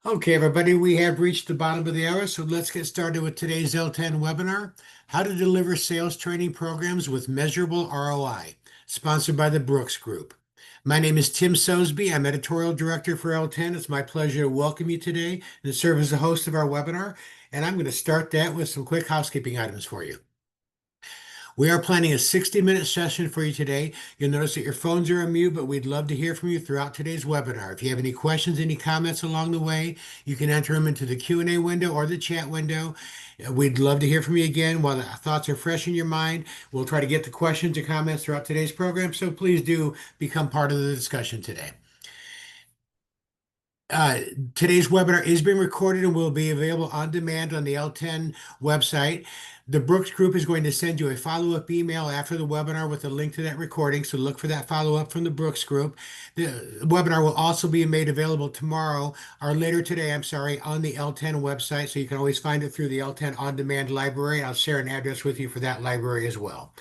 Okay, everybody, we have reached the bottom of the hour, so let's get started with today's L10 webinar, How to Deliver Sales Training Programs with Measurable ROI, sponsored by the Brooks Group. My name is Tim Sosby. I'm Editorial Director for L10. It's my pleasure to welcome you today and serve as the host of our webinar, and I'm going to start that with some quick housekeeping items for you. We are planning a 60-minute session for you today. You'll notice that your phones are on mute, but we'd love to hear from you throughout today's webinar. If you have any questions, any comments along the way, you can enter them into the Q&A window or the chat window. We'd love to hear from you again while the thoughts are fresh in your mind. We'll try to get the questions and comments throughout today's program, so please do become part of the discussion today. Uh, Today's webinar is being recorded and will be available on demand on the L10 website. The Brooks Group is going to send you a follow-up email after the webinar with a link to that recording, so look for that follow-up from the Brooks Group. The webinar will also be made available tomorrow, or later today, I'm sorry, on the L10 website, so you can always find it through the L10 on-demand library. I'll share an address with you for that library as well.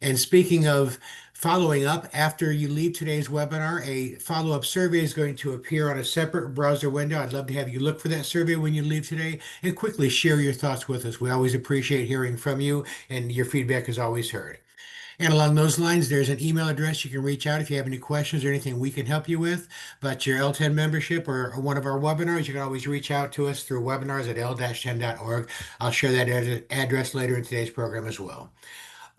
And speaking of following up, after you leave today's webinar, a follow-up survey is going to appear on a separate browser window. I'd love to have you look for that survey when you leave today and quickly share your thoughts with us. We always appreciate hearing from you, and your feedback is always heard. And along those lines, there's an email address you can reach out if you have any questions or anything we can help you with about your L10 membership or one of our webinars. You can always reach out to us through webinars at l-10.org. I'll share that address later in today's program as well.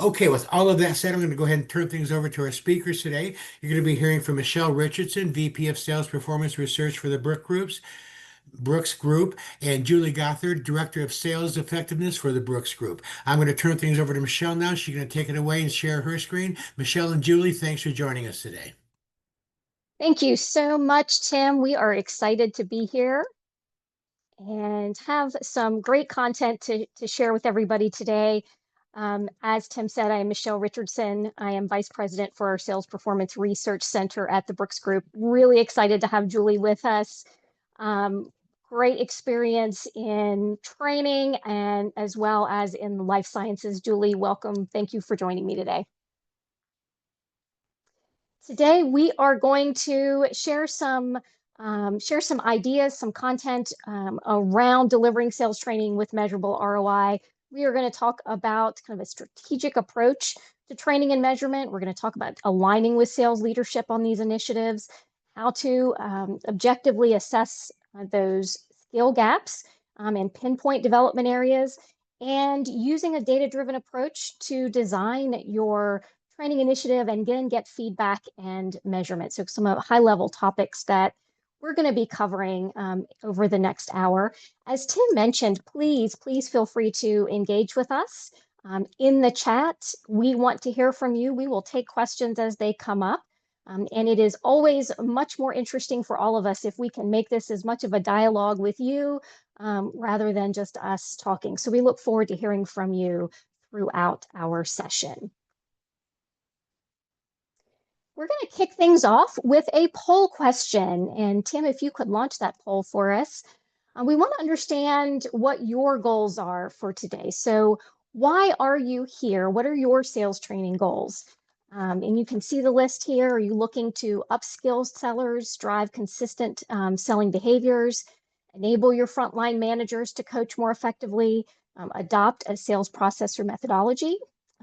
Okay, with all of that said, I'm going to go ahead and turn things over to our speakers today. You're going to be hearing from Michelle Richardson, VP of Sales Performance Research for the Brooks Group, and Julie Gothard, Director of Sales Effectiveness for the Brooks Group. I'm going to turn things over to Michelle now. She's going to take it away and share her screen. Michelle and Julie, thanks for joining us today. Thank you so much, Tim. We are excited to be here and have some great content to share with everybody today. As Tim said, I am Michelle Richardson. I am Vice President for our Sales Performance Research Center at the Brooks Group. Really excited to have Julie with us. Great experience in training and as well as in life sciences. Julie, welcome. Thank you for joining me today. Today, we are going to share some ideas, some content around delivering sales training with measurable ROI. We are going to talk about kind of a strategic approach to training and measurement. We're going to talk about aligning with sales leadership on these initiatives, how to objectively assess those skill gaps and pinpoint development areas, and using a data-driven approach to design your training initiative and then get feedback and measurement. So some high-level topics that we're going to be covering over the next hour. As Tim mentioned, please feel free to engage with us in the chat. We want to hear from you. We will take questions as they come up. And it is always much more interesting for all of us if we can make this as much of a dialogue with you rather than just us talking. So we look forward to hearing from you throughout our session. We're going to kick things off with a poll question. And Tim, if you could launch that poll for us. We want to understand what your goals are for today. So why are you here? What are your sales training goals? And you can see the list here. Are you looking to upskill sellers, drive consistent selling behaviors, enable your frontline managers to coach more effectively, adopt a sales process or methodology,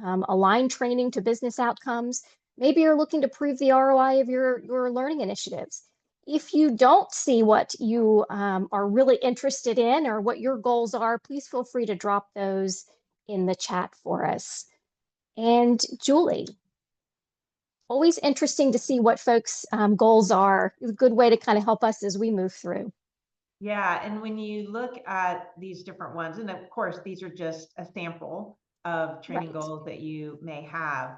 align training to business outcomes? Maybe you're looking to prove the ROI of your learning initiatives. If you don't see what you are really interested in or what your goals are, please feel free to drop those in the chat for us. And Julie, always interesting to see what folks' goals are. It's a good way to kind of help us as we move through. Yeah, and when you look at these different ones, and of course, these are just a sample of training goals that you may have,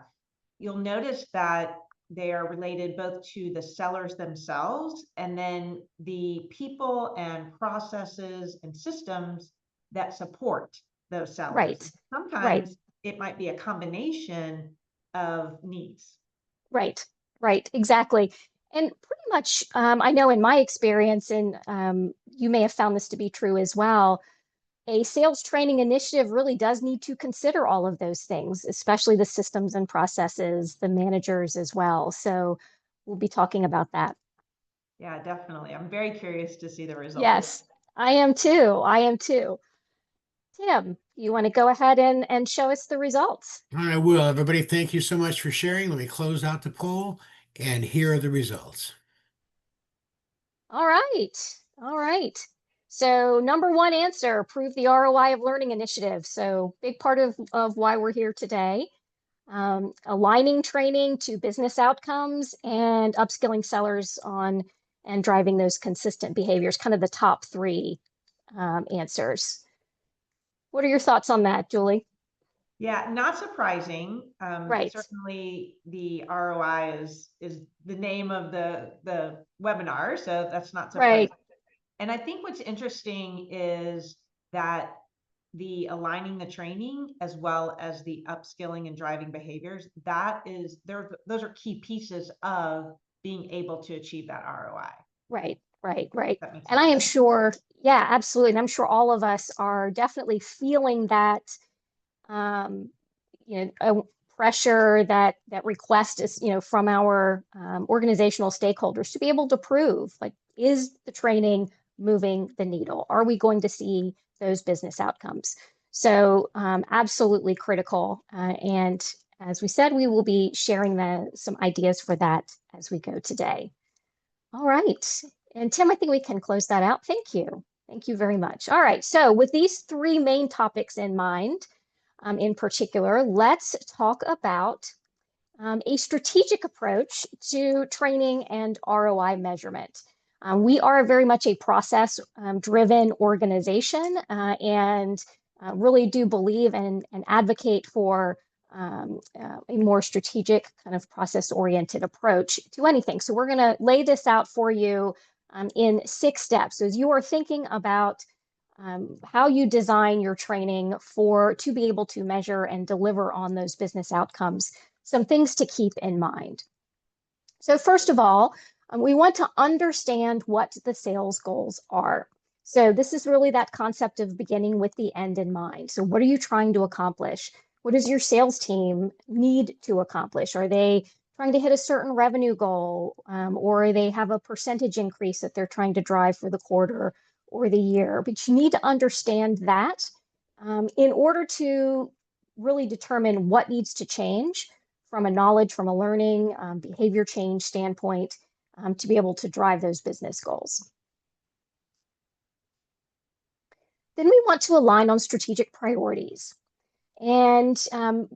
you'll notice that they are related both to the sellers themselves and then the people and processes and systems that support those sellers. Right. Sometimes it might be a combination of needs. Right, exactly. And pretty much, I know in my experience, and you may have found this to be true as well, a sales training initiative really does need to consider all of those things, especially the systems and processes, the managers as well. So we'll be talking about that. Yeah, definitely. I'm very curious to see the results. Yes, I am too. I am too. Tim, you want to go ahead and show us the results? I will. Everybody, thank you so much for sharing. Let me close out the poll, and here are the results. All right. All right. So number one answer, prove the ROI of learning initiative. So big part of why we're here today. Aligning training to business outcomes and upskilling sellers on and driving those consistent behaviors, kind of the top three answers. What are your thoughts on that, Julie? Yeah, not surprising. Right. Certainly the ROI is the name of the webinar, so that's not surprising. Right. And I think what's interesting is that the aligning the training as well as the upskilling and driving behaviors, those are key pieces of being able to achieve that ROI. Right. Right. That makes And I am sense. sure, yeah, absolutely. And I'm sure all of us are definitely feeling that um, a pressure, that request is, from our organizational stakeholders to be able to prove, like, is the training moving the needle? Are we going to see those business outcomes? So absolutely critical. And as we said, we will be sharing some ideas for that as we go today. All right. And Tim, I think we can close that out. Thank you. Thank you very much. All right. So with these three main topics in mind, in particular, let's talk about a strategic approach to training and ROI measurement. We are very much a process-driven organization and really do believe and advocate for a more strategic kind of process-oriented approach to anything. So we're going to lay this out for you in 6 steps. So as you are thinking about how you design your training to be able to measure and deliver on those business outcomes, some things to keep in mind. So first of all, we want to understand what the sales goals are. So this is really that concept of beginning with the end in mind. So what are you trying to accomplish? What does your sales team need to accomplish? Are they trying to hit a certain revenue goal, or they have a percentage increase that they're trying to drive for the quarter or the year? But you need to understand that in order to really determine what needs to change from a knowledge, from a learning, behavior change standpoint, to be able to drive those business goals. Then we want to align on strategic priorities. And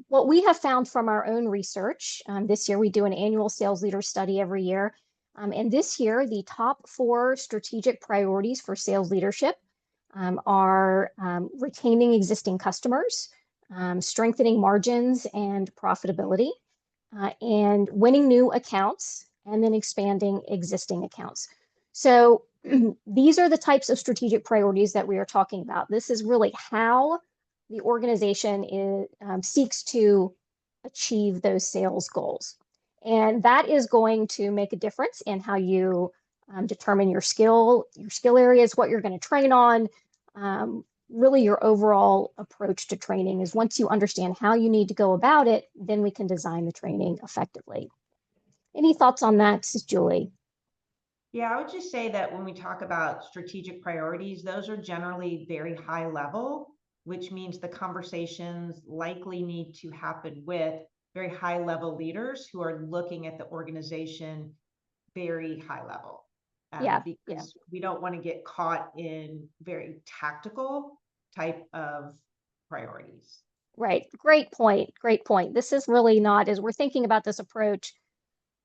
what we have found from our own research, this year we do an annual sales leader study every year. And this year, the top 4 strategic priorities for sales leadership are retaining existing customers, strengthening margins and profitability, and winning new accounts, and then expanding existing accounts. So these are the types of strategic priorities that we are talking about. This is really how the organization seeks to achieve those sales goals. And that is going to make a difference in how you determine your skill areas, what you're going to train on. Really, your overall approach to training is, once you understand how you need to go about it, then we can design the training effectively. Any thoughts on that, Julie? Yeah, I would just say that when we talk about strategic priorities, those are generally very high level, which means the conversations likely need to happen with very high level leaders who are looking at the organization very high level. Because we don't want to get caught in very tactical type of priorities. Right. Great point. Great point. This is really not, as we're thinking about this approach,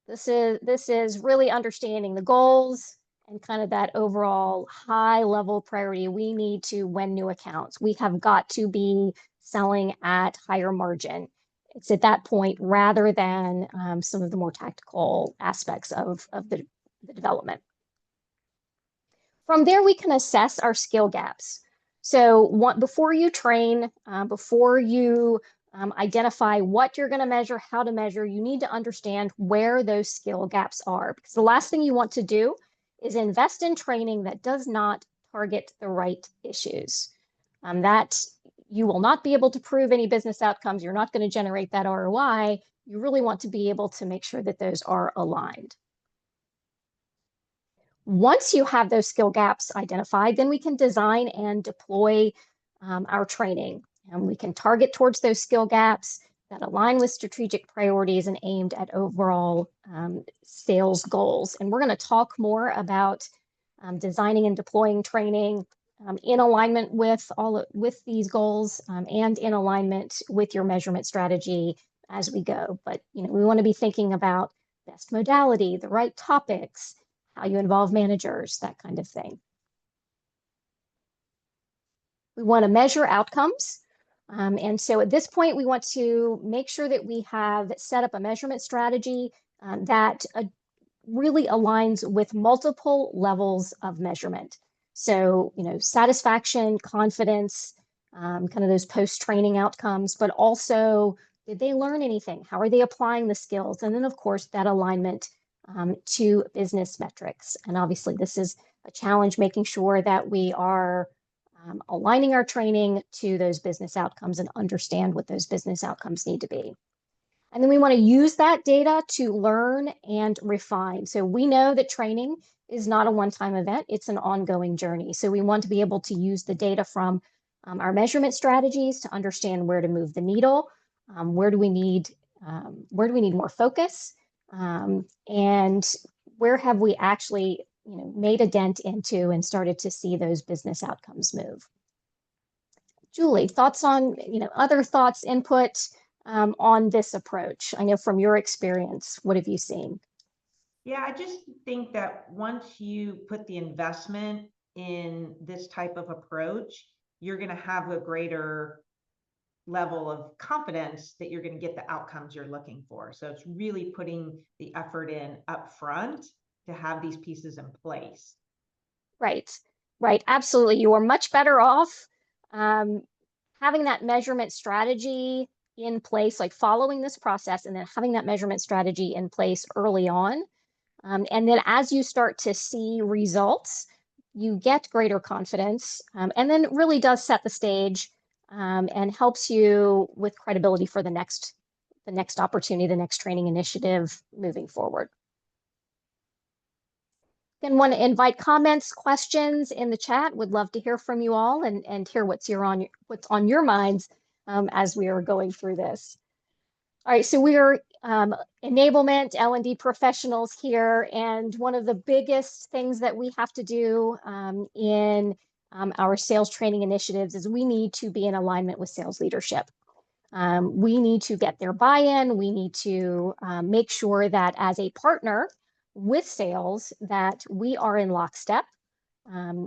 this is really understanding the goals and kind of that overall high level priority. We need to win new accounts. We have got to be selling at higher margin. It's at that point, rather than some of the more tactical aspects of the development. From there, we can assess our skill gaps. So before you train, before you identify what you're going to measure, how to measure, you need to understand where those skill gaps are. Because the last thing you want to do is invest in training that does not target the right issues. That you will not be able to prove any business outcomes. You're not going to generate that ROI. You really want to be able to make sure that those are aligned. Once you have those skill gaps identified, then we can design and deploy our training. And we can target towards those skill gaps that align with strategic priorities and aimed at overall sales goals. And we're going to talk more about designing and deploying training in alignment with with these goals and in alignment with your measurement strategy as we go. But we want to be thinking about best modality, the right topics, how you involve managers, that kind of thing. We want to measure outcomes. And so at this point, we want to make sure that we have set up a measurement strategy that really aligns with multiple levels of measurement. So, satisfaction, confidence, kind of those post-training outcomes, but also, did they learn anything? How are they applying the skills? And then, of course, that alignment to business metrics. And obviously, this is a challenge, making sure that we are aligning our training to those business outcomes and understand what those business outcomes need to be. And then we want to use that data to learn and refine. So we know that training is not a one-time event, it's an ongoing journey. So we want to be able to use the data from our measurement strategies to understand where to move the needle, where do we need more focus, and where have we actually made a dent into and started to see those business outcomes move. Julie, thoughts on, other thoughts, input on this approach? I know from your experience, what have you seen? Yeah, I just think that once you put the investment in this type of approach, you're going to have a greater level of confidence that you're going to get the outcomes you're looking for. So it's really putting the effort in up front to have these pieces in place. Right, absolutely. You are much better off having that measurement strategy in place, like following this process and then having that measurement strategy in place early on. And then as you start to see results, you get greater confidence, and then it really does set the stage and helps you with credibility for the next opportunity, the next training initiative moving forward. Again, want to invite comments, questions in the chat. Would love to hear from you all and hear what's on your minds as we are going through this. All right, so we are enablement L&D professionals here, and one of the biggest things that we have to do in our sales training initiatives is we need to be in alignment with sales leadership. We need to get their buy-in. We need to make sure that as a partner with sales, that we are in lockstep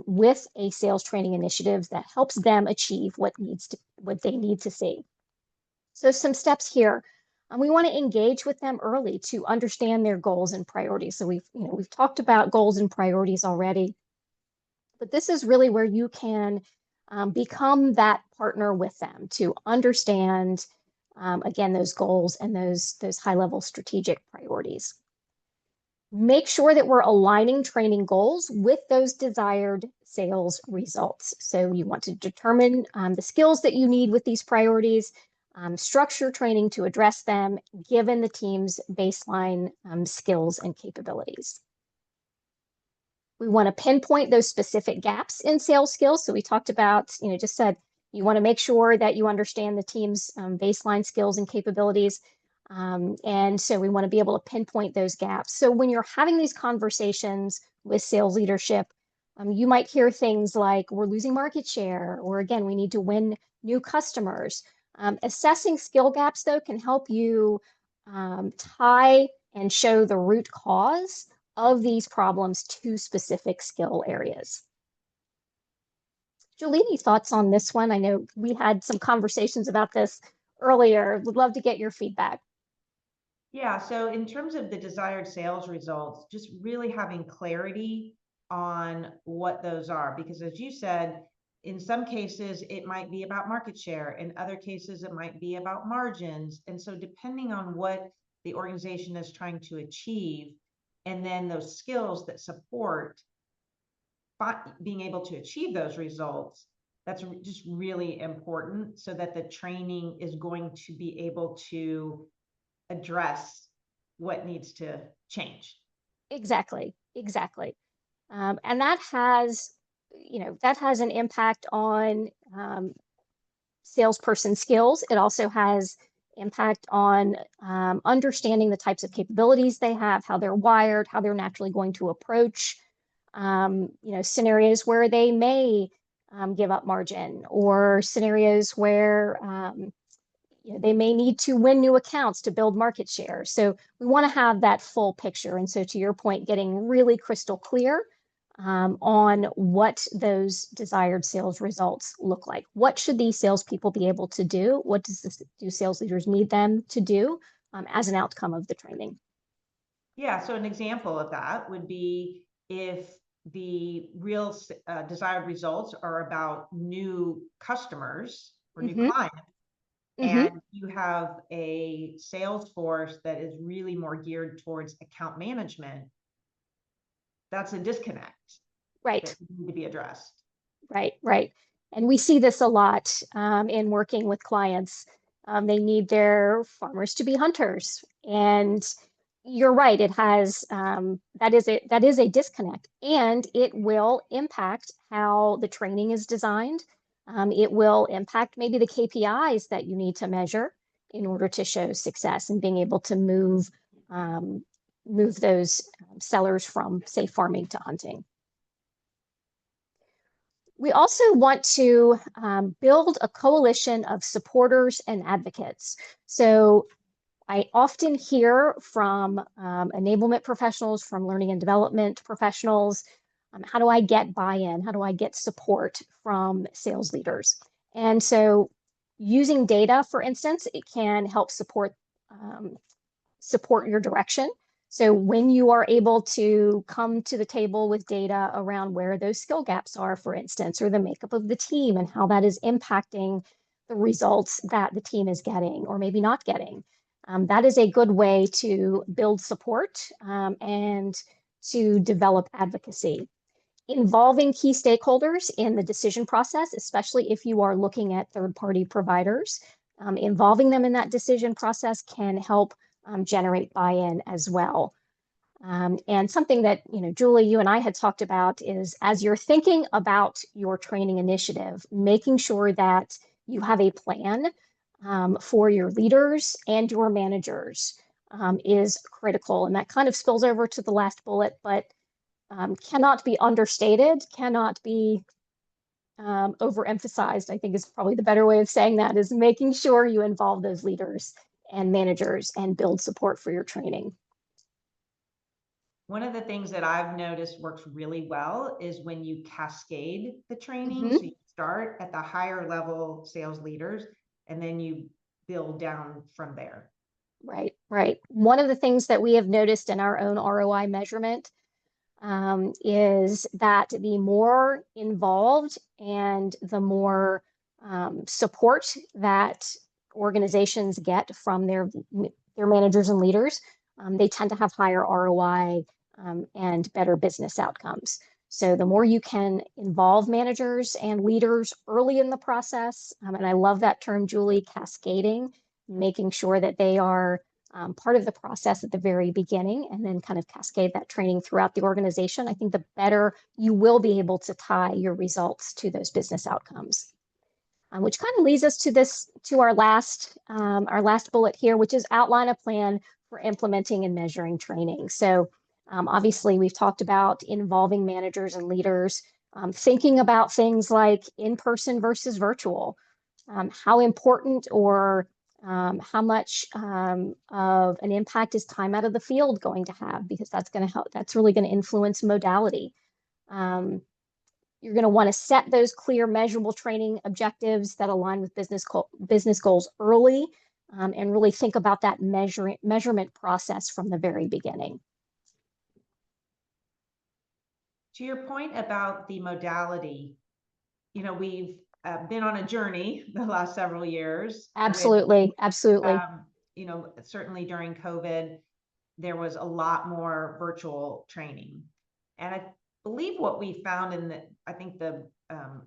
with a sales training initiative that helps them achieve what they need to see. So some steps here. We want to engage with them early to understand their goals and priorities. So we've talked about goals and priorities already, but this is really where you can become that partner with them to understand, again, those goals and those high-level strategic priorities. Make sure that we're aligning training goals with those desired sales results. So you want to determine the skills that you need with these priorities, structure training to address them, given the team's baseline skills and capabilities. We want to pinpoint those specific gaps in sales skills. So we talked about, just said, you want to make sure that you understand the team's baseline skills and capabilities. And so we want to be able to pinpoint those gaps. So when you're having these conversations with sales leadership, you might hear things like, we're losing market share, or again, we need to win new customers. Assessing skill gaps, though, can help you tie and show the root cause of these problems to specific skill areas. Julie, any thoughts on this one? I know we had some conversations about this earlier. Would love to get your feedback. Yeah, so in terms of the desired sales results, just really having clarity on what those are, because as you said, in some cases, it might be about market share. In other cases, it might be about margins. And so depending on what the organization is trying to achieve, and then those skills that support being able to achieve those results, that's just really important so that the training is going to be able to address what needs to change. Exactly. And that has, that has an impact on salesperson skills. It also has impact on understanding the types of capabilities they have, how they're wired, how they're naturally going to approach, scenarios where they may give up margin, or scenarios where they may need to win new accounts to build market share. So we want to have that full picture. And so to your point, getting really crystal clear on what those desired sales results look like. What should these salespeople be able to do? What do sales leaders need them to do as an outcome of the training? Yeah, so an example of that would be if the real desired results are about new customers or new clients, and you have a sales force that is really more geared towards account management, that's a disconnect. Right. That need to be addressed. Right. And we see this a lot in working with clients. They need their farmers to be hunters. And you're right, it has that is a disconnect, and it will impact how the training is designed. It will impact maybe the KPIs that you need to measure in order to show success and being able to move those sellers from, say, farming to hunting. We also want to build a coalition of supporters and advocates. So I often hear from enablement professionals, from learning and development professionals, how do I get buy-in? How do I get support from sales leaders? And so using data, for instance, it can help support your direction. So when you are able to come to the table with data around where those skill gaps are, for instance, or the makeup of the team and how that is impacting the results that the team is getting or maybe not getting, that is a good way to build support and to develop advocacy. Involving key stakeholders in the decision process, especially if you are looking at third-party providers, involving them in that decision process can help generate buy-in as well. And something that, Julie, you and I had talked about is, as you're thinking about your training initiative, making sure that you have a plan for your leaders and your managers is critical. And that kind of spills over to the last bullet, but cannot be understated, cannot be overemphasized, I think is probably the better way of saying that, is making sure you involve those leaders and managers and build support for your training. One of the things that I've noticed works really well is when you cascade the training. So you start at the higher level sales leaders and then you build down from there. Right. One of the things that we have noticed in our own ROI measurement is that the more involved and the more support that organizations get from their managers and leaders, they tend to have higher ROI and better business outcomes. So the more you can involve managers and leaders early in the process, and I love that term, Julie, cascading, making sure that they are part of the process at the very beginning, and then kind of cascade that training throughout the organization, I think the better you will be able to tie your results to those business outcomes. Which kind of leads us to our last bullet here, which is outline a plan for implementing and measuring training. So obviously we've talked about involving managers and leaders, thinking about things like in-person versus virtual, how important or how much of an impact is time out of the field going to have, because that's going to help. That's really going to influence modality. You're going to want to set those clear, measurable training objectives that align with business goals early, and really think about that measurement process from the very beginning. To your point about the modality, we've been on a journey the last several years. Absolutely. Certainly during COVID, there was a lot more virtual training. And I believe what we found, I think the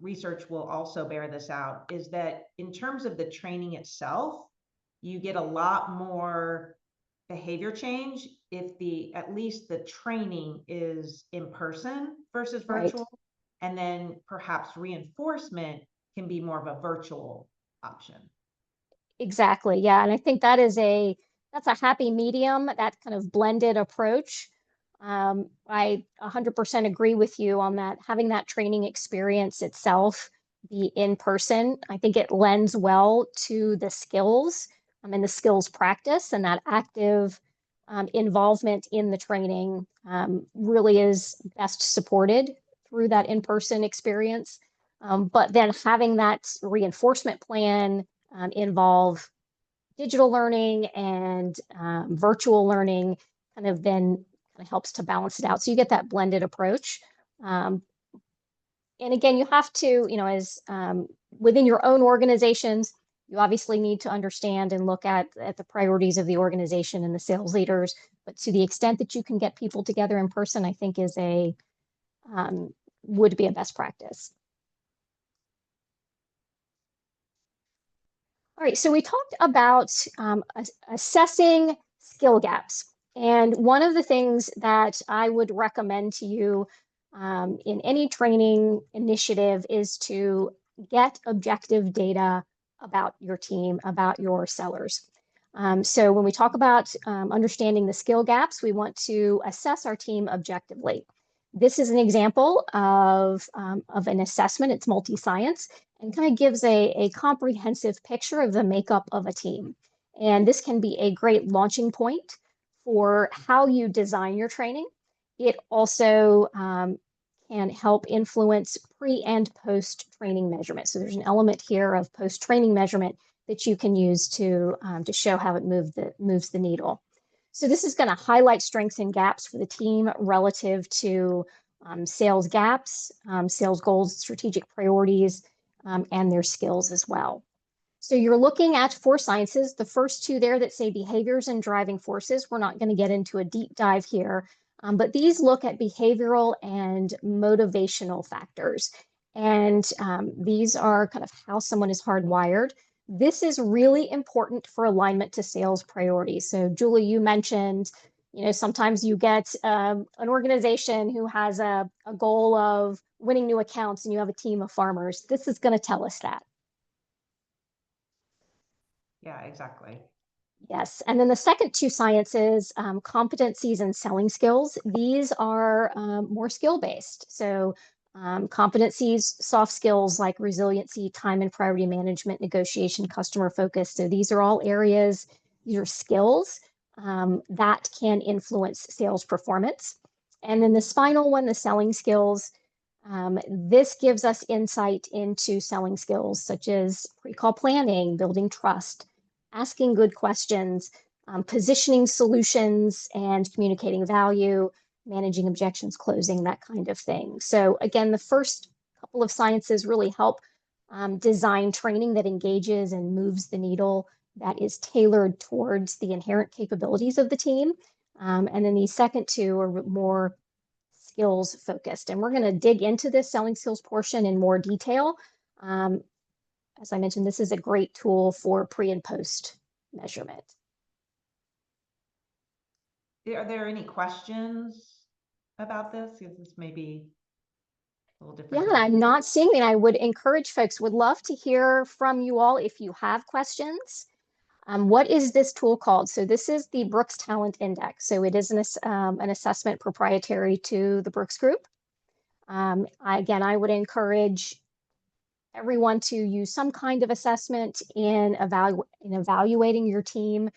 research will also bear this out, is that in terms of the training itself, you get a lot more behavior change if at least the training is in person versus virtual. Right. And then perhaps reinforcement can be more of a virtual option. Exactly. Yeah. And I think that's a happy medium, that kind of blended approach. I 100% agree with you on that. Having that training experience itself be in person, I think it lends well to the skills and the skills practice, and that active involvement in the training really is best supported through that in-person experience. But then having that reinforcement plan involve digital learning and virtual learning kind of then kind of helps to balance it out. So you get that blended approach. And again, you have to, as within your own organizations, you obviously need to understand and look at the priorities of the organization and the sales leaders. But to the extent that you can get people together in person, I think would be a best practice. All right, so we talked about assessing skill gaps. And one of the things that I would recommend to you in any training initiative is to get objective data about your team, about your sellers. So when we talk about understanding the skill gaps, we want to assess our team objectively. This is an example of an assessment. It's multi-science and kind of gives a comprehensive picture of the makeup of a team. And this can be a great launching point for how you design your training. It also can help influence pre and post training measurement. So there's an element here of post training measurement that you can use to show how it moves the needle. So this is going to highlight strengths and gaps for the team relative to sales gaps, sales goals, strategic priorities, and their skills as well. So you're looking at 4 sciences. The first 2 there that say behaviors and driving forces. We're not going to get into a deep dive here, but these look at behavioral and motivational factors. And these are kind of how someone is hardwired. This is really important for alignment to sales priorities. So Julie, you mentioned, sometimes you get an organization who has a goal of winning new accounts and you have a team of farmers. This is going to tell us that. Yeah, exactly. Yes. And then the second 2 sciences, competencies and selling skills. These are more skill-based. So competencies, soft skills like resiliency, time and priority management, negotiation, customer focus. So these are all areas, these are skills that can influence sales performance. And then this final one, the selling skills, this gives us insight into selling skills such as pre-call planning, building trust, asking good questions, positioning solutions and communicating value, managing objections, closing, that kind of thing. So again, the first couple of sciences really help design training that engages and moves the needle, that is tailored towards the inherent capabilities of the team. And then these second 2 are more skills focused. And we're going to dig into this selling skills portion in more detail. As I mentioned, this is a great tool for pre and post measurement. Are there any questions about this? Because this may be a little different. Yeah, I'm not seeing that. I would encourage folks, would love to hear from you all if you have questions. What is this tool called? So this is the Brooks Talent Index. So it is an assessment proprietary to the Brooks Group. Again, I would encourage everyone to use some kind of assessment in evaluating your team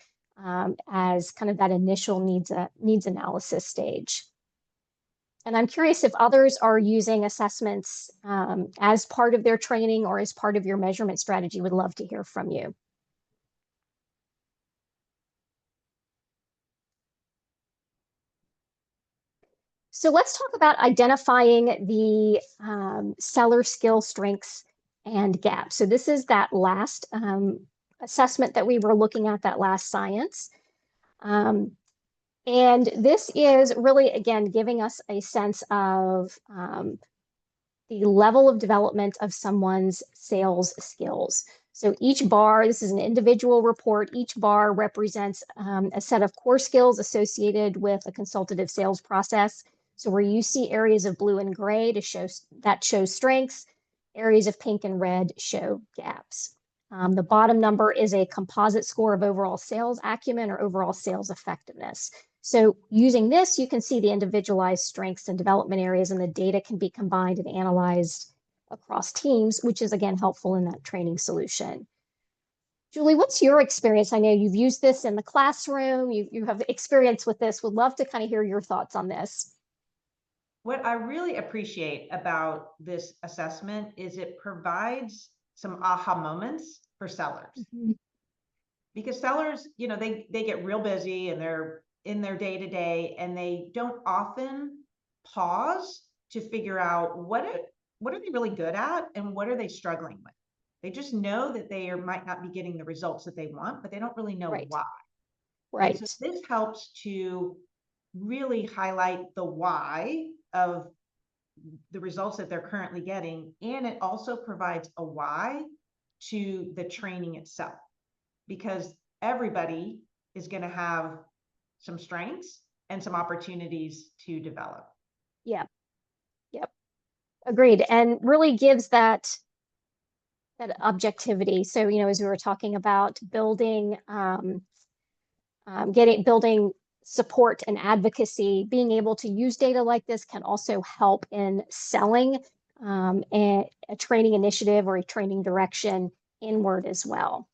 as kind of that initial needs analysis stage. And I'm curious if others are using assessments as part of their training or as part of your measurement strategy. Would love to hear from you. So let's talk about identifying the seller skill strengths and gaps. So this is that last assessment that we were looking at, that last science. And this is really, again, giving us a sense of the level of development of someone's sales skills. So each bar, this is an individual report, each bar represents a set of core skills associated with a consultative sales process. So where you see areas of blue and gray to show strengths, areas of pink and red show gaps. The bottom number is a composite score of overall sales acumen or overall sales effectiveness. So using this, you can see the individualized strengths and development areas, and the data can be combined and analyzed across teams, which is again helpful in that training solution. Julie, what's your experience? I know you've used this in the classroom, you have experience with this. Would love to kind of hear your thoughts on this. What I really appreciate about this assessment is it provides some aha moments for sellers. Mm-hmm. Because sellers, you know, they get real busy and they're in their day-to-day, and they don't often pause to figure out what are they really good at and what are they struggling with. They just know that they might not be getting the results that they want, but they don't really know Right. why. Right. And so this helps to really highlight the why of the results that they're currently getting, and it also provides a why to the training itself, because everybody is going to have some strengths and some opportunities to develop. Yeah. Yep. Agreed. And really gives that objectivity. So, you know, as we were talking about building, building support and advocacy, being able to use data like this can also help in selling a training initiative or a training direction inward as well.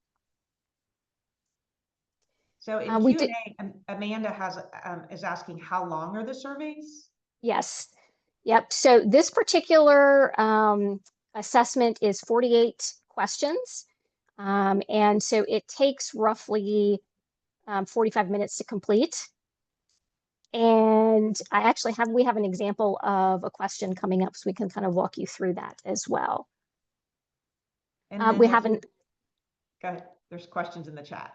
So in Q&A, Amanda is asking, how long are the surveys? Yes. Yep. So this particular assessment is 48 questions. And so it takes roughly 45 minutes to complete. And we have an example of a question coming up, so we can kind of walk you through that as well. And we haven't. Go ahead. There's questions in the chat.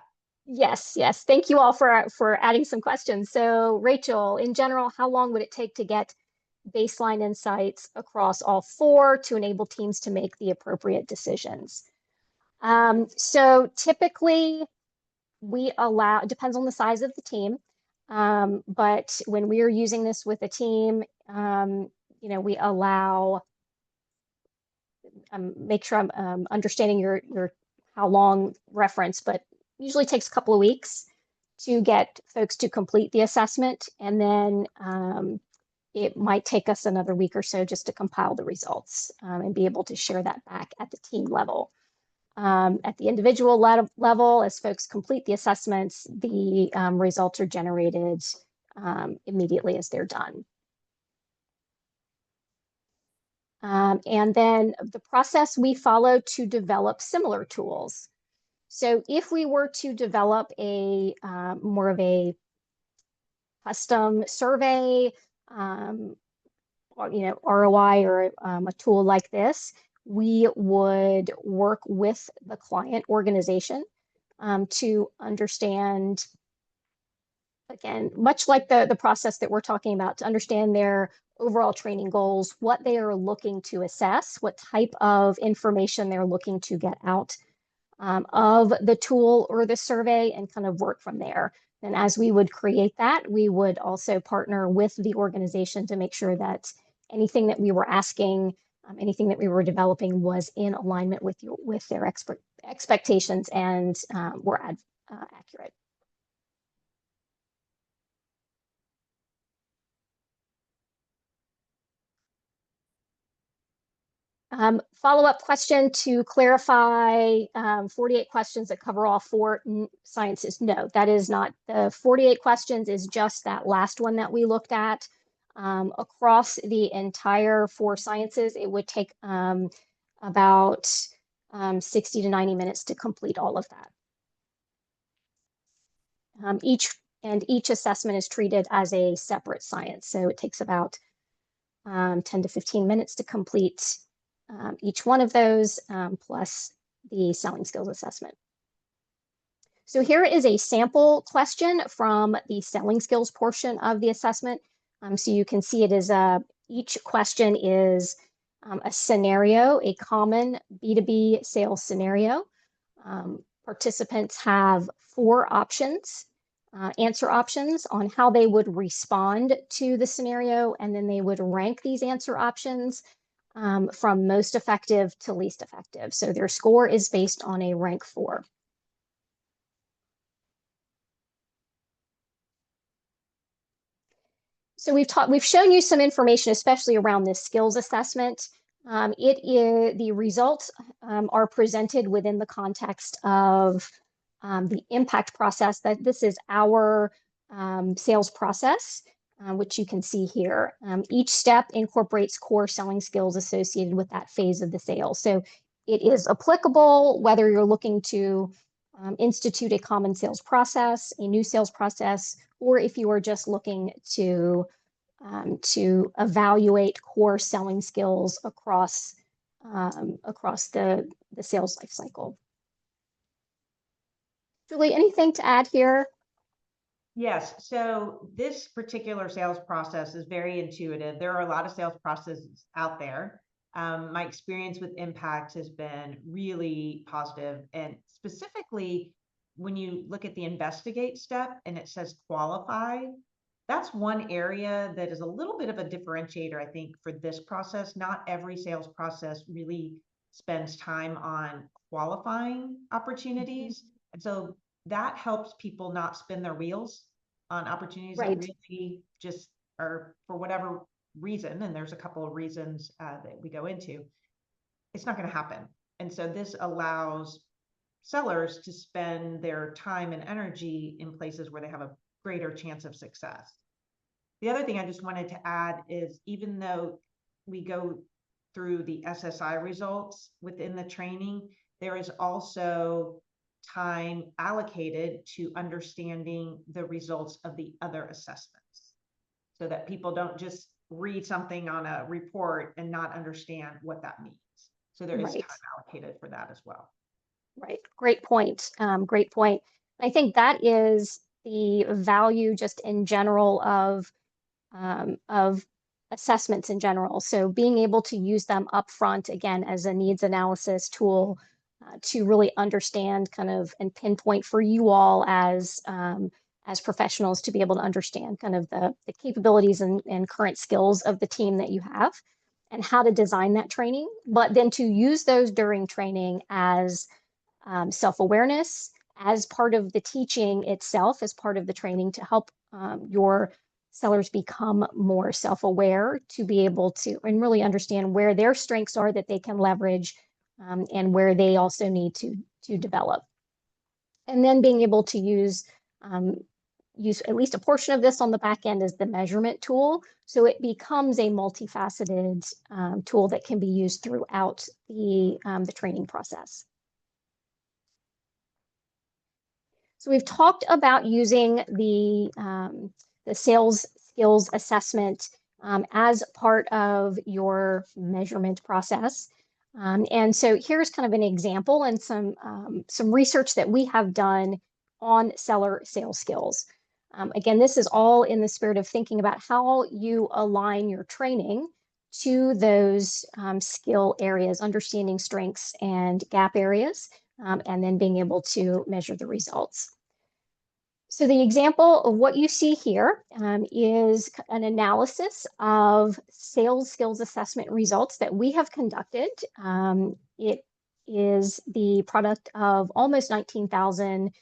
Yes. Thank you all for adding some questions. So Rachel, in general, how long would it take to get baseline insights across all 4 to enable teams to make the appropriate decisions? So typically we allow, it depends on the size of the team. But when we are using this with a team, you know, we allow, make sure I'm understanding your how long reference, but usually takes a couple of weeks to get folks to complete the assessment. And then it might take us another week or so just to compile the results and be able to share that back at the team level. At the individual level, as folks complete the assessments, the results are generated immediately as they're done. And then the process we follow to develop similar tools. So if we were to develop a more of a custom survey, or, you know, ROI or a tool like this, we would work with the client organization to understand, again, much like the process that we're talking about, to understand their overall training goals, what they are looking to assess, what type of information they're looking to get out of the tool or the survey, and kind of work from there. And as we would create that, we would also partner with the organization to make sure that anything that we were asking, anything that we were developing was in alignment with their expectations and were accurate. Follow-up question to clarify, 48 questions that cover all 4 sciences. No, that is not. The 48 questions is just that last one that we looked at. Across the entire 4 sciences, it would take about 60 to 90 minutes to complete all of that. Each assessment is treated as a separate science, so it takes about 10 to 15 minutes to complete each one of those, plus the selling skills assessment. So here is a sample question from the selling skills portion of the assessment. So you can see it is each question is a scenario, a common B2B sales scenario. Participants have 4 options, answer options on how they would respond to the scenario, and then they would rank these answer options from most effective to least effective. So their score is based on a rank 4. So we've shown you some information, especially around this skills assessment. The results are presented within the context of the impact process. That this is our sales process, which you can see here. Each step incorporates core selling skills associated with that phase of the sale. So it is applicable whether you're looking to institute a common sales process, a new sales process, or if you are just looking to evaluate core selling skills across the sales life cycle. Julie, anything to add here? Yes, so this particular sales process is very intuitive. There are a lot of sales processes out there. My experience with Impact has been really positive, and specifically when you look at the investigate step and it says qualify, that's one area that is a little bit of a differentiator, I think, for this process. Not every sales process really spends time on qualifying opportunities. And so that helps people not spin their wheels on opportunities that really just are, for whatever reason, and there's a couple of reasons that we go into, it's not going to happen. And so this allows sellers to spend their time and energy in places where they have a greater chance of success. The other thing I just wanted to add is, even though we go through the SSI results within the training, there is also time allocated to understanding the results of the other assessments, so that people don't just read something on a report and not understand what that means. So there is time allocated for that as well. Right. Great point. Great point. I think that is the value just in general of assessments in general. So being able to use them upfront, again, as a needs analysis tool to really understand kind of and pinpoint for you all as professionals to be able to understand kind of the capabilities and current skills of the team that you have and how to design that training, but then to use those during training as self-awareness, as part of the teaching itself, as part of the training, to help your sellers become more self-aware, to be able to and really understand where their strengths are that they can leverage, and where they also need to develop. And then being able to use at least a portion of this on the back end as the measurement tool, so it becomes a multifaceted tool that can be used throughout the training process. So we've talked about using the sales skills assessment as part of your measurement process. And so here's kind of an example and some research that we have done on seller sales skills. Again, this is all in the spirit of thinking about how you align your training to those skill areas, understanding strengths and gap areas, and then being able to measure the results. So the example of what you see here is an analysis of sales skills assessment results that we have conducted. It is the product of almost 19,000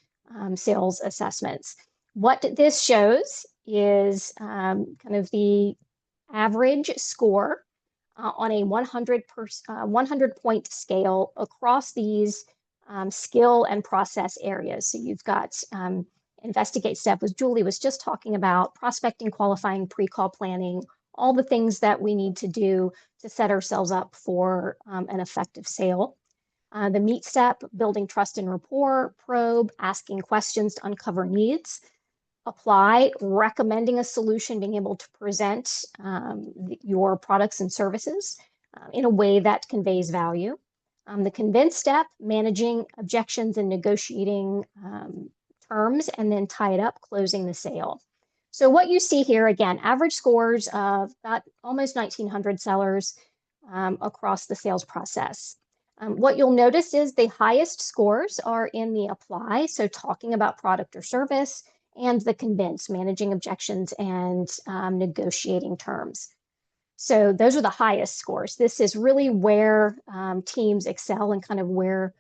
sales assessments. What this shows is kind of the average score on a 100-point scale across these skill and process areas. So you've got investigate step, as Julie was just talking about, prospecting, qualifying, pre-call planning, all the things that we need to do to set ourselves up for an effective sale. The meet step, building trust and rapport, probe, asking questions to uncover needs, apply, recommending a solution, being able to present your products and services in a way that conveys value. The convince step, managing objections and negotiating terms, and then tie it up, closing the sale. So what you see here, again, average scores of about almost 1,900 sellers across the sales process. What you'll notice is the highest scores are in the apply, so talking about product or service, and the convince, managing objections and negotiating terms. So those are the highest scores. This is really where teams excel and kind of where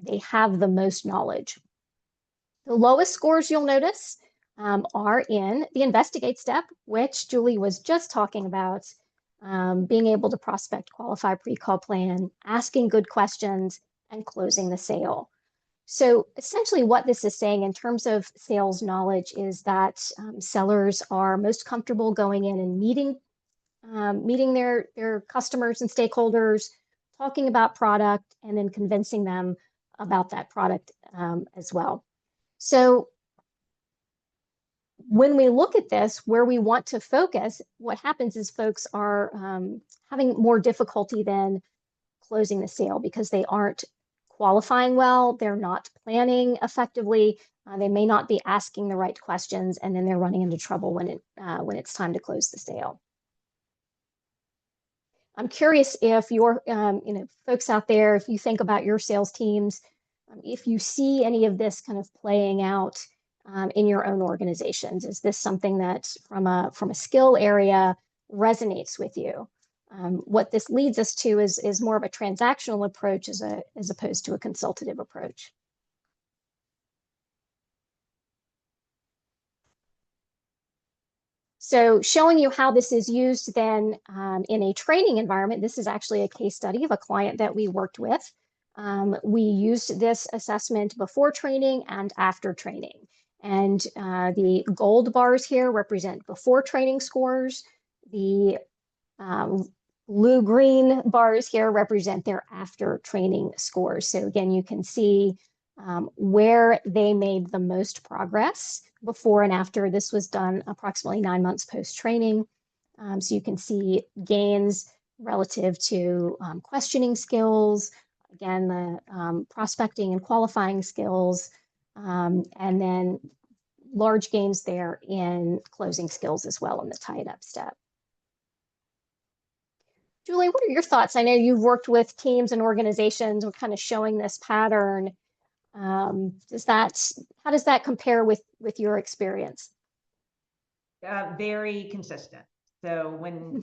they have the most knowledge. The lowest scores you'll notice are in the investigate step, which Julie was just talking about, being able to prospect, qualify, pre-call plan, asking good questions, and closing the sale. So essentially what this is saying in terms of sales knowledge is that sellers are most comfortable going in and meeting their customers and stakeholders, talking about product, and then convincing them about that product as well. So when we look at this, where we want to focus, what happens is folks are having more difficulty than closing the sale because they aren't qualifying well, they're not planning effectively, they may not be asking the right questions, and then they're running into trouble when it's time to close the sale. I'm curious if your, folks out there, if you think about your sales teams, if you see any of this kind of playing out in your own organizations. Is this something that from a skill area resonates with you? What this leads us to is more of a transactional approach as opposed to a consultative approach. So showing you how this is used then in a training environment, this is actually a case study of a client that we worked with. We used this assessment before training and after training. And the gold bars here represent before training scores. The blue-green bars here represent their after training scores. So again, you can see where they made the most progress before and after. This was done approximately 9 months post-training. So you can see gains relative to questioning skills, again, the prospecting and qualifying skills, and then large gains there in closing skills as well in the tie it up step. Julie, what are your thoughts? I know you've worked with teams and organizations. We're kind of showing this pattern. How does that compare with your experience? Very consistent. So when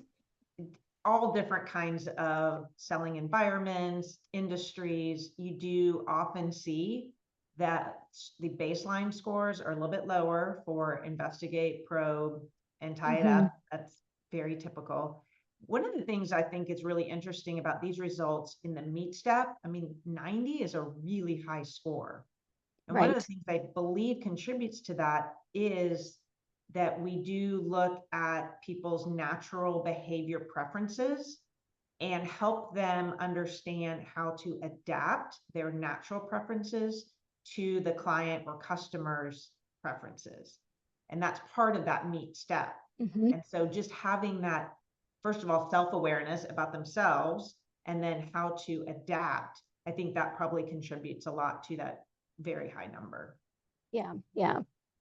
all different kinds of selling environments, industries, you do often see that the baseline scores are a little bit lower for investigate, probe, and tie it up. That's very typical. One of the things I think is really interesting about these results in the meet step, 90 is a really high score. And one of the things I believe contributes to that is that we do look at people's natural behavior preferences and help them understand how to adapt their natural preferences to the client or customer's preferences. And that's part of that meet step. And so just having that, first of all, self-awareness about themselves, and then how to adapt, I think that probably contributes a lot to that very high number. Yeah.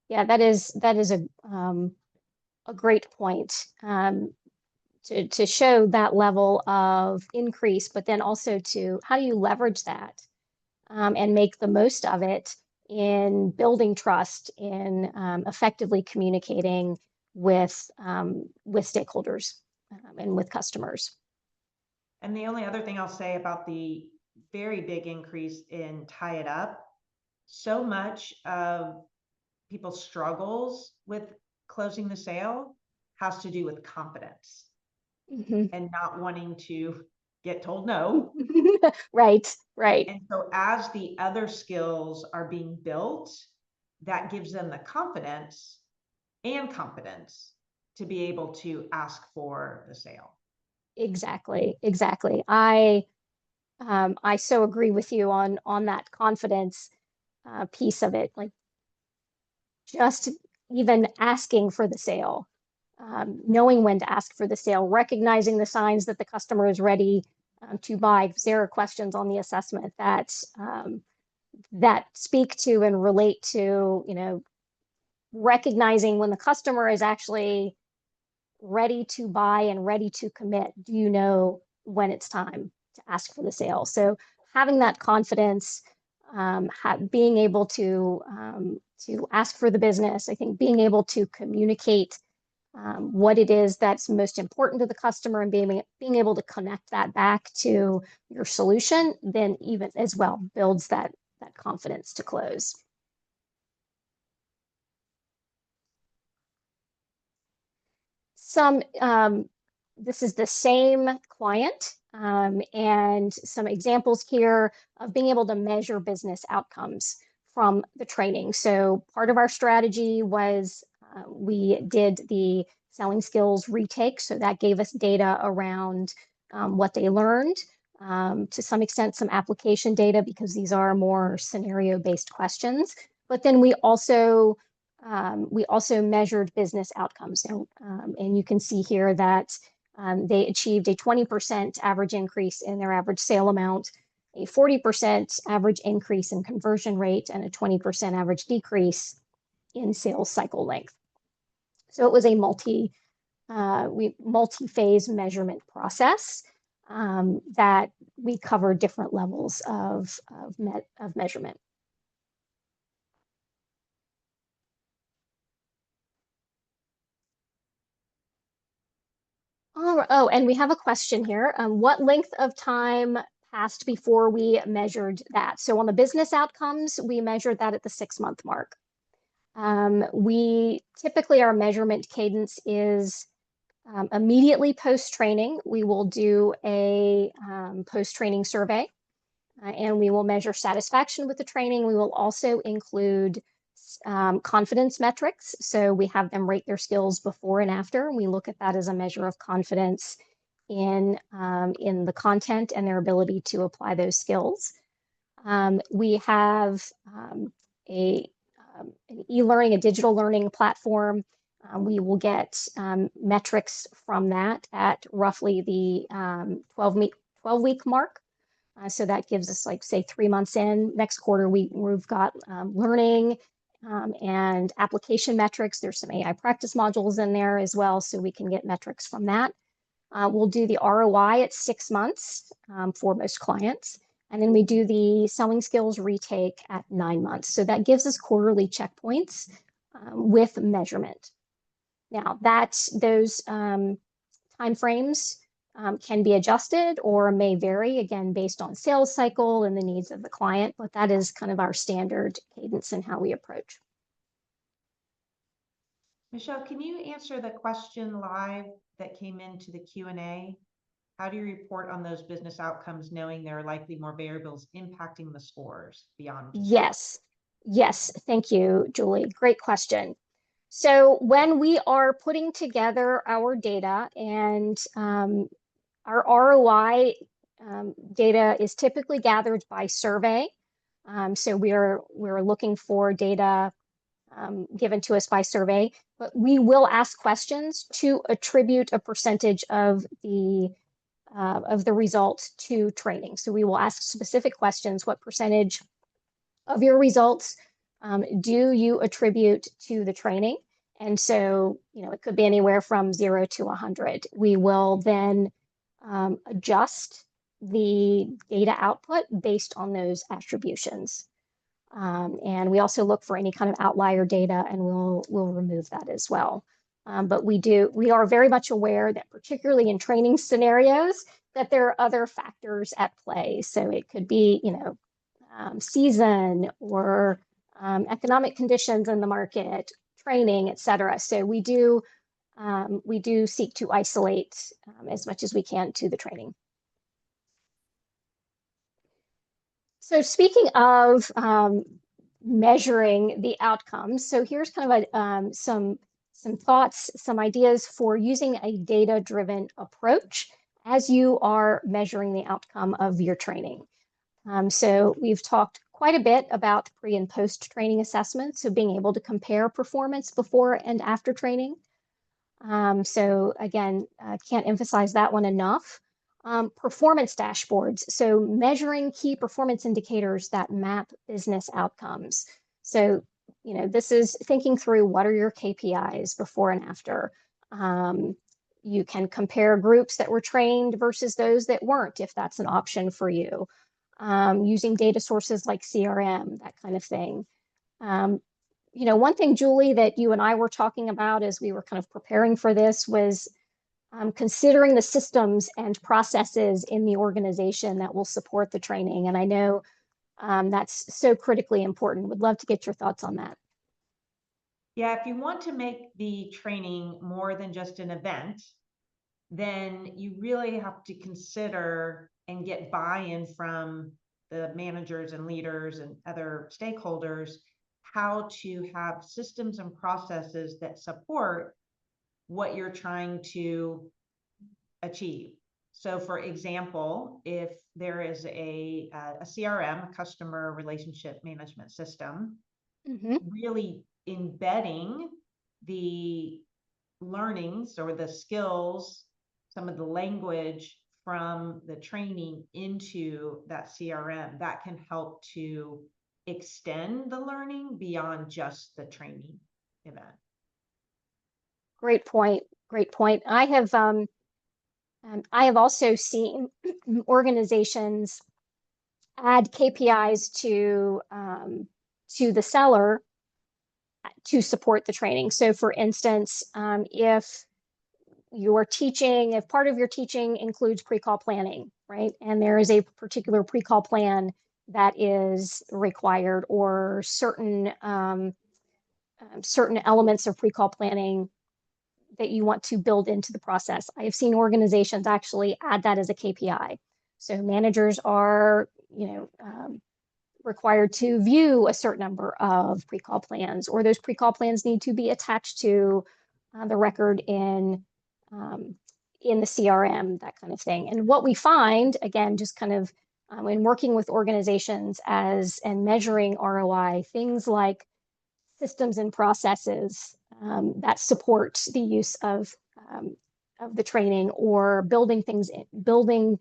That is a great point to show that level of increase, but then also to how do you leverage that and make the most of it in building trust, in effectively communicating with stakeholders and with customers. And the only other thing I'll say about the very big increase in tie it up, so much of people's struggles with closing the sale has to do with confidence and not wanting to get told no. Right. And so as the other skills are being built, that gives them the confidence and competence to be able to ask for the sale. Exactly. I so agree with you on that confidence piece of it. Like just even asking for the sale, knowing when to ask for the sale, recognizing the signs that the customer is ready to buy. If there are questions on the assessment that speak to and relate to, recognizing when the customer is actually ready to buy and ready to commit. Do you know when it's time? ask for the sale. So having that confidence, being able to ask for the business, I think being able to communicate what it is that's most important to the customer and being able to connect that back to your solution, then even as well builds that confidence to close. This is the same client, and some examples here of being able to measure business outcomes from the training. So part of our strategy was we did the selling skills retake. So that gave us data around what they learned, to some extent, some application data, because these are more scenario-based questions. But then we also measured business outcomes. And you can see here that they achieved a 20% average increase in their average sale amount, a 40% average increase in conversion rate, and a 20% average decrease in sales cycle length. So it was a multi-phase measurement process that we covered different levels of measurement. Oh, and we have a question here. What length of time passed before we measured that? So on the business outcomes, we measured that at the 6-month mark. We typically, our measurement cadence is immediately post-training. We will do a post-training survey, and we will measure satisfaction with the training. We will also include confidence metrics. So we have them rate their skills before and after. And we look at that as a measure of confidence in the content and their ability to apply those skills. We have an e-learning, a digital learning platform. We will get metrics from that at roughly the 12-week mark. So that gives us, like, say, 3 months in. Next quarter, we've got learning and application metrics. There's some AI practice modules in there as well, so we can get metrics from that. We'll do the ROI at 6 months for most clients. And then we do the selling skills retake at 9 months. So that gives us quarterly checkpoints with measurement. Now, those timeframes can be adjusted or may vary, again, based on sales cycle and the needs of the client, but that is kind of our standard cadence and how we approach. Michelle, can you answer the question live that came into the Q&A? How do you report on those business outcomes, knowing there are likely more variables impacting the scores beyond just Yes, thank you, Julie. Great question. So when we are putting together our data, and our ROI data is typically gathered by survey. So we're looking for data given to us by survey, but we will ask questions to attribute a percentage of the results to training. So we will ask specific questions. What percentage of your results do you attribute to the training? And so, it could be anywhere from 0 to 100. We will then adjust the data output based on those attributions. And we also look for any kind of outlier data, and we'll remove that as well. But we are very much aware that, particularly in training scenarios, that there are other factors at play. So it could be, season or economic conditions in the market, training, et cetera. So we do seek to isolate as much as we can to the training. So speaking of measuring the outcomes, so here's kind of some thoughts, some ideas for using a data-driven approach as you are measuring the outcome of your training. So we've talked quite a bit about pre and post training assessments, so being able to compare performance before and after training. So again, can't emphasize that one enough. Performance dashboards, so measuring key performance indicators that map business outcomes. So, this is thinking through what are your KPIs before and after. You can compare groups that were trained versus those that weren't, if that's an option for you. Using data sources like CRM, that kind of thing. One thing, Julie, that you and I were talking about as we were kind of preparing for this was considering the systems and processes in the organization that will support the training. And I know that's so critically important. Would love to get your thoughts on that. Yeah, if you want to make the training more than just an event, then you really have to consider and get buy-in from the managers and leaders and other stakeholders how to have systems and processes that support what you're trying to achieve. So for example, if there is a CRM, a customer relationship management system, really embedding the learnings or the skills, some of the language from the training into that CRM, that can help to extend the learning beyond just the training event. Great point. Great point. I have also seen organizations add KPIs to the seller to support the training. So for instance, if part of your teaching includes pre-call planning, right? And there is a particular pre-call plan that is required, or certain elements of pre-call planning that you want to build into the process. I have seen organizations actually add that as a KPI. So managers are, required to view a certain number of pre-call plans, or those pre-call plans need to be attached to the record in the CRM, that kind of thing. And what we find, again, just kind of in working with organizations and measuring ROI, things like systems and processes that support the use of the training, or building the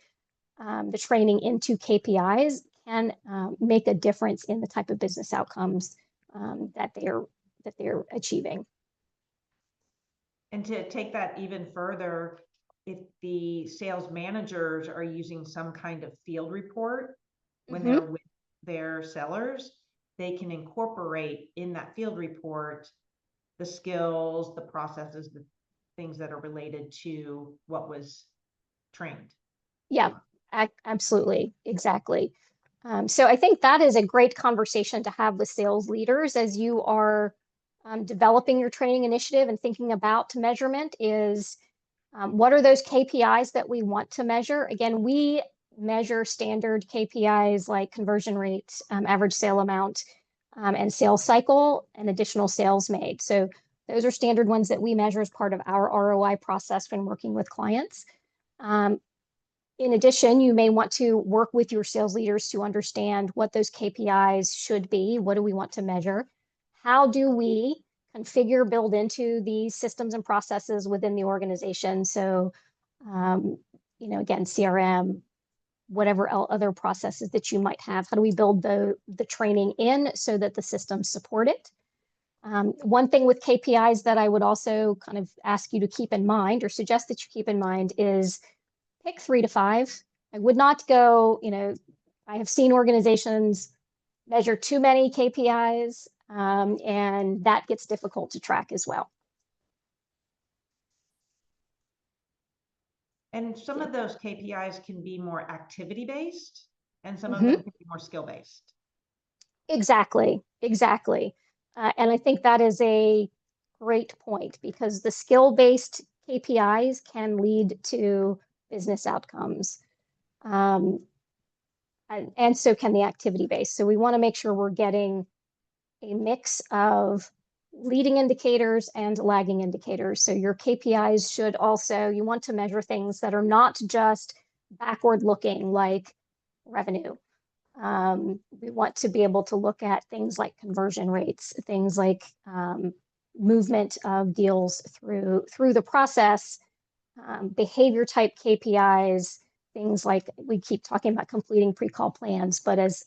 training into KPIs can make a difference in the type of business outcomes that they're achieving. And to take that even further, if the sales managers are using some kind of field report when they're with their sellers, they can incorporate in that field report the skills, the processes, the things that are related to what was trained. Yeah, absolutely. Exactly. So I think that is a great conversation to have with sales leaders as you are developing your training initiative and thinking about measurement is what are those KPIs that we want to measure? Again, we measure standard KPIs like conversion rates, average sale amount, and sales cycle, and additional sales made. So those are standard ones that we measure as part of our ROI process when working with clients. In addition, you may want to work with your sales leaders to understand what those KPIs should be. What do we want to measure? How do we configure, build into these systems and processes within the organization? So, again, CRM, whatever other processes that you might have. How do we build the training in so that the systems support it? One thing with KPIs that I would also kind of ask you to keep in mind, or suggest that you keep in mind, is pick 3 to 5. I would not go, I have seen organizations measure too many KPIs, and that gets difficult to track as well. And some of those KPIs can be more activity-based, and some of them can be more skill-based. Exactly. And I think that is a great point, because the skill-based KPIs can lead to business outcomes. And so can the activity-based. So we want to make sure we're getting a mix of leading indicators and lagging indicators. So your KPIs should also, you want to measure things that are not just backward looking, like revenue. We want to be able to look at things like conversion rates, things like movement of deals through the process, behavior type KPIs, things like we keep talking about completing pre-call plans, but as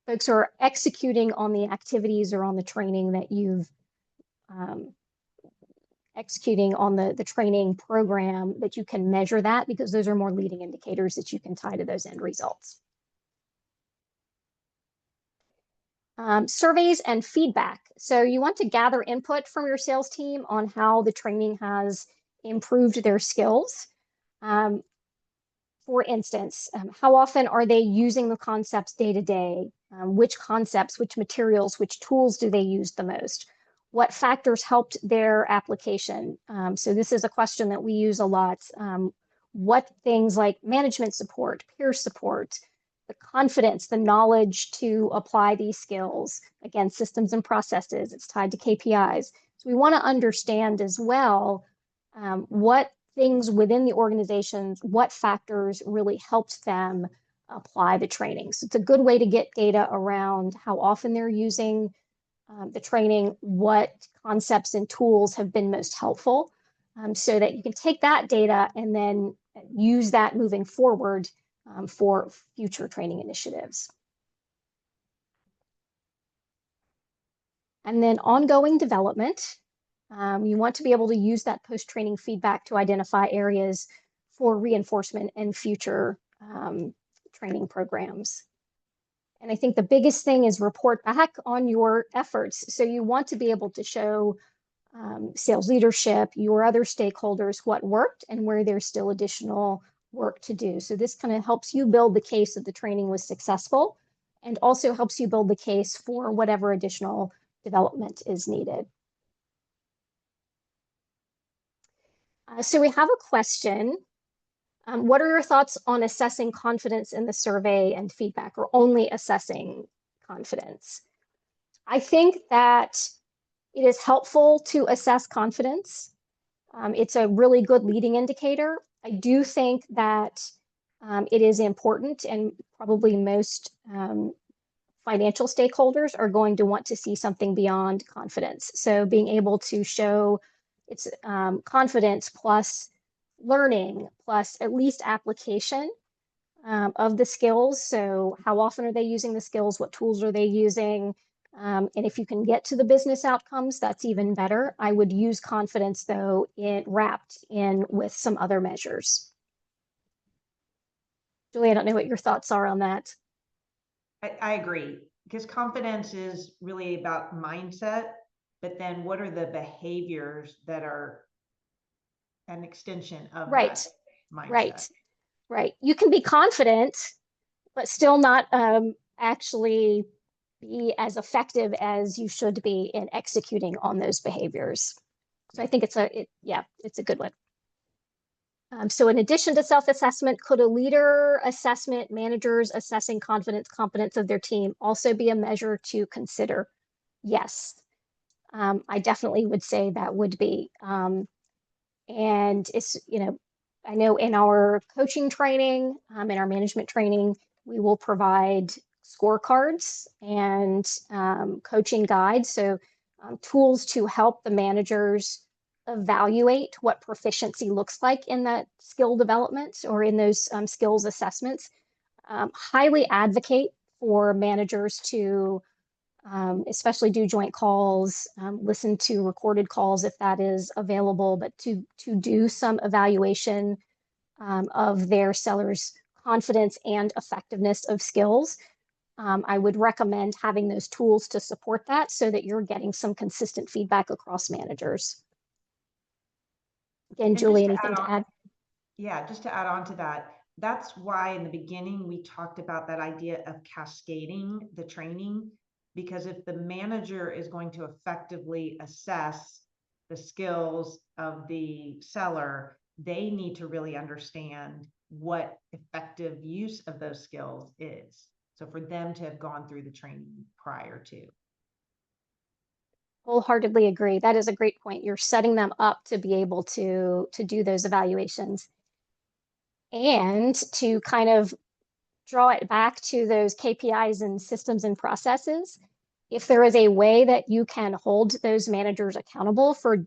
folks are executing on the activities or on the training that you've executing on the training program, that you can measure that, because those are more leading indicators that you can tie to those end results. Surveys and feedback. So you want to gather input from your sales team on how the training has improved their skills. For instance, how often are they using the concepts day to day? Which concepts, which materials, which tools do they use the most? What factors helped their application? So this is a question that we use a lot. What things like management support, peer support, the confidence, the knowledge to apply these skills, again, systems and processes, it's tied to KPIs. So we want to understand as well what things within the organizations, what factors really helped them apply the training. So it's a good way to get data around how often they're using the training, what concepts and tools have been most helpful, so that you can take that data and then use that moving forward for future training initiatives. And then ongoing development. You want to be able to use that post-training feedback to identify areas for reinforcement and future training programs. And I think the biggest thing is report back on your efforts. So you want to be able to show sales leadership, your other stakeholders, what worked and where there's still additional work to do. So this kind of helps you build the case that the training was successful, and also helps you build the case for whatever additional development is needed. So we have a question. What are your thoughts on assessing confidence in the survey and feedback, or only assessing confidence? I think that it is helpful to assess confidence. It's a really good leading indicator. I do think that it is important, and probably most financial stakeholders are going to want to see something beyond confidence. So being able to show it's confidence plus learning plus at least application of the skills. So how often are they using the skills? What tools are they using? And if you can get to the business outcomes, that's even better. I would use confidence, though, wrapped in with some other measures. Julie, I don't know what your thoughts are on that. I agree, because confidence is really about mindset, but then what are the behaviors that are an extension of that mindset? Right. You can be confident, but still not actually be as effective as you should be in executing on those behaviors. So I think it's a good one. So in addition to self-assessment, could a leader assessment, managers assessing competence of their team also be a measure to consider? Yes, I definitely would say that would be. And it's, I know in our coaching training, in our management training, we will provide scorecards and coaching guides. So tools to help the managers evaluate what proficiency looks like in that skill development or in those skills assessments. Highly advocate for managers to especially do joint calls, listen to recorded calls if that is available, but to do some evaluation of their sellers' confidence and effectiveness of skills. I would recommend having those tools to support that, so that you're getting some consistent feedback across managers. Again, Julie, anything to add? Yeah, just to add on to that, that's why in the beginning we talked about that idea of cascading the training, because if the manager is going to effectively assess the skills of the seller, they need to really understand what effective use of those skills is. So for them to have gone through the training prior to. Wholeheartedly agree. That is a great point. You're setting them up to be able to do those evaluations, and to kind of draw it back to those KPIs and systems and processes. If there is a way that you can hold those managers accountable for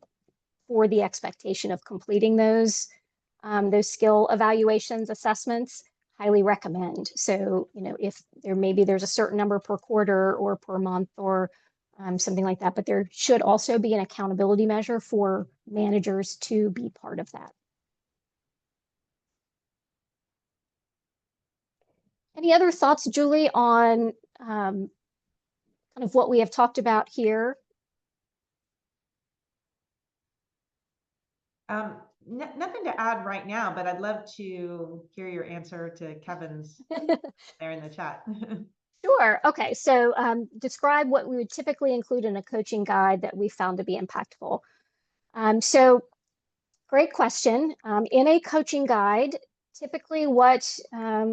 the expectation of completing those skill evaluations, assessments, highly recommend. So, if there's a certain number per quarter or per month or something like that. But there should also be an accountability measure for managers to be part of that. Any other thoughts, Julie, on kind of what we have talked about here? Nothing to add right now, but I'd love to hear your answer to Kevin's there in the chat. Sure. Okay. So describe what we would typically include in a coaching guide that we found to be impactful. So great question. In a coaching guide, typically what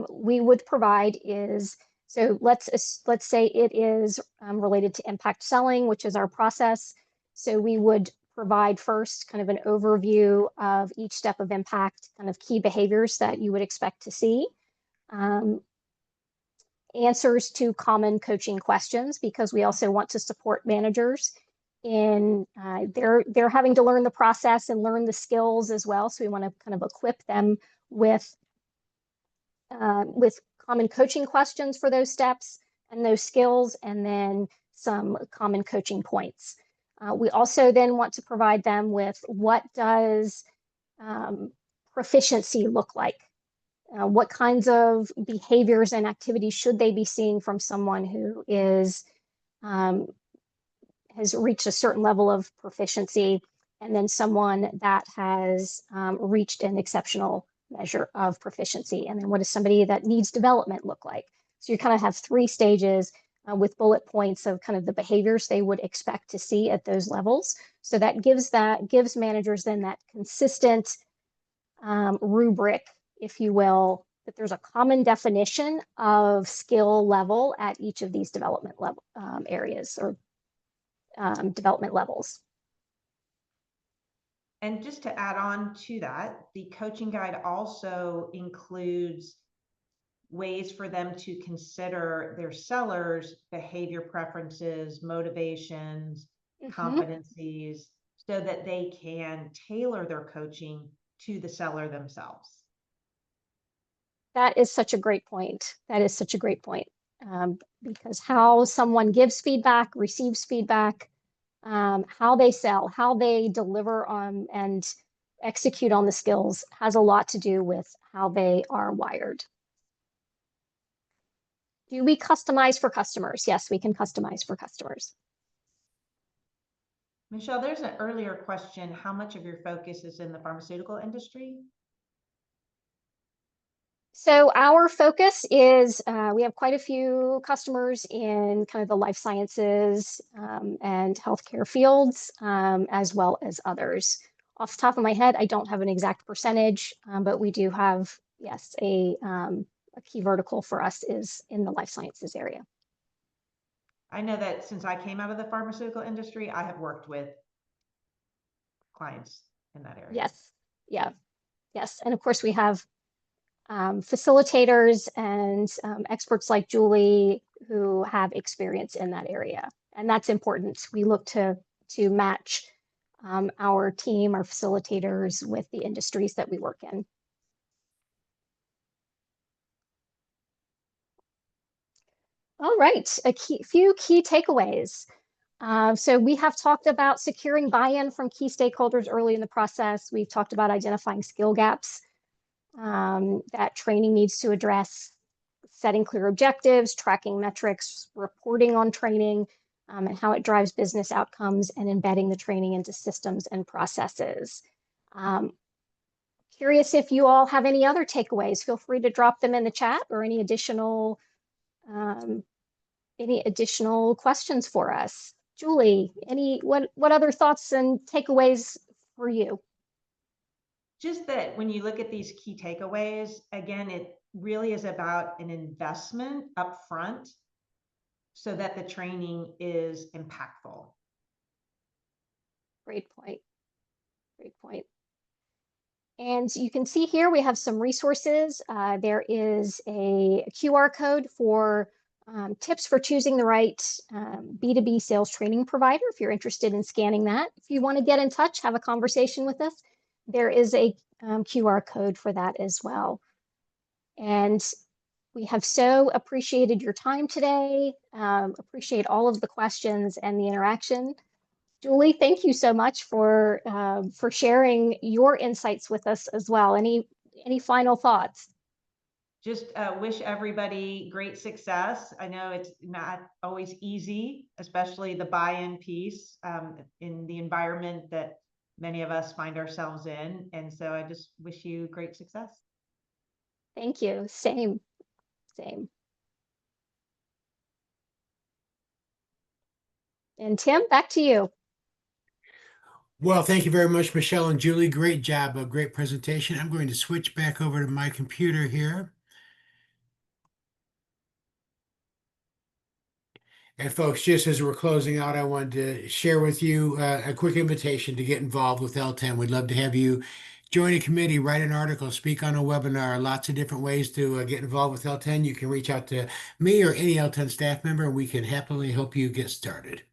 we would provide is, so let's say it is related to impact selling, which is our process. So we would provide first kind of an overview of each step of impact, kind of key behaviors that you would expect to see. Answers to common coaching questions, because we also want to support managers in they're having to learn the process and learn the skills as well. So we want to kind of equip them with common coaching questions for those steps and those skills, and then some common coaching points. We also then want to provide them with what does proficiency look like? What kinds of behaviors and activities should they be seeing from someone who is has reached a certain level of proficiency, and then someone that has reached an exceptional measure of proficiency? And then what does somebody that needs development look like? So you kind of have 3 stages with bullet points of kind of the behaviors they would expect to see at those levels. So that gives managers then that consistent rubric, if you will, that there's a common definition of skill level at each of these development level areas or development levels. And just to add on to that, the coaching guide also includes ways for them to consider their sellers' behavior preferences, motivations, competencies, so that they can tailor their coaching to the seller themselves. That is such a great point. That is such a great point. Because how someone gives feedback, receives feedback, how they sell, how they deliver on and execute on the skills has a lot to do with how they are wired. Do we customize for customers? Yes, we can customize for customers. Michelle, there's an earlier question. How much of your focus is in the pharmaceutical industry? So our focus is, we have quite a few customers in kind of the life sciences and healthcare fields, as well as others. Off the top of my head, I don't have an exact percentage, but we do have, yes, a key vertical for us is in the life sciences area. I know that since I came out of the pharmaceutical industry, I have worked with clients in that area. Yes, yeah, yes. And of course we have facilitators and experts like Julie who have experience in that area. And that's important. We look to match our team, our facilitators with the industries that we work in. All right, few key takeaways. So we have talked about securing buy-in from key stakeholders early in the process. We've talked about identifying skill gaps that training needs to address, setting clear objectives, tracking metrics, reporting on training, and how it drives business outcomes, and embedding the training into systems and processes. Curious if you all have any other takeaways. Feel free to drop them in the chat, or any additional questions for us. Julie, what other thoughts and takeaways for you? Just that when you look at these key takeaways, again, it really is about an investment up front so that the training is impactful. Great point. Great point. And you can see here we have some resources. There is a QR code for tips for choosing the right B2B sales training provider, if you're interested in scanning that. If you want to get in touch, have a conversation with us, there is a QR code for that as well. And We have so appreciated your time today, appreciate all of the questions and the interaction. Julie, thank you so much for sharing your insights with us as well. Any final thoughts? Just wish everybody great success. I know it's not always easy, especially the buy-in piece in the environment that many of us find ourselves in. And so I just wish you great success. Thank you. Same. And Tim, back to you. Well, thank you very much, Michelle and Julie. Great job, a great presentation. I'm going to switch back over to my computer here. And folks, just as we're closing out, I wanted to share with you a quick invitation to get involved with L10. We'd love to have you join a committee, write an article, speak on a webinar, lots of different ways to get involved with L10. You can reach out to me or any L10 staff member, and we can happily help you get started.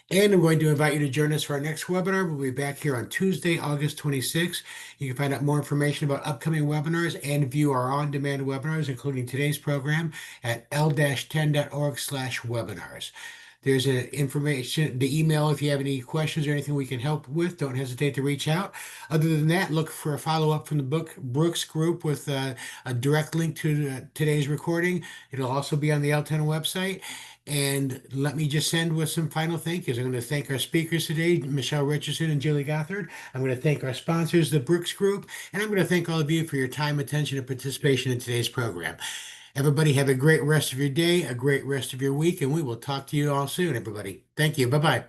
And I'm going to invite you to join us for our next webinar. We'll be back here on Tuesday, August 26th. You can find out more information about upcoming webinars and view our on-demand webinars, including today's program, at l-10.org/webinars. There's the email if you have any questions or anything we can help with. Don't hesitate to reach out. Other than that, look for a follow-up from the Brooks group with a direct link to today's recording. It'll also be on the L10 website. And let me just end with some final thank yous. I'm going to thank our speakers today, Michelle Richardson and Julie Gothard. I'm going to thank our sponsors, the Brooks Group, and I'm going to thank all of you for your time, attention, and participation in today's program. Everybody have a great rest of your day, a great rest of your week, and we will talk to you all soon, everybody. Thank you. Bye-bye.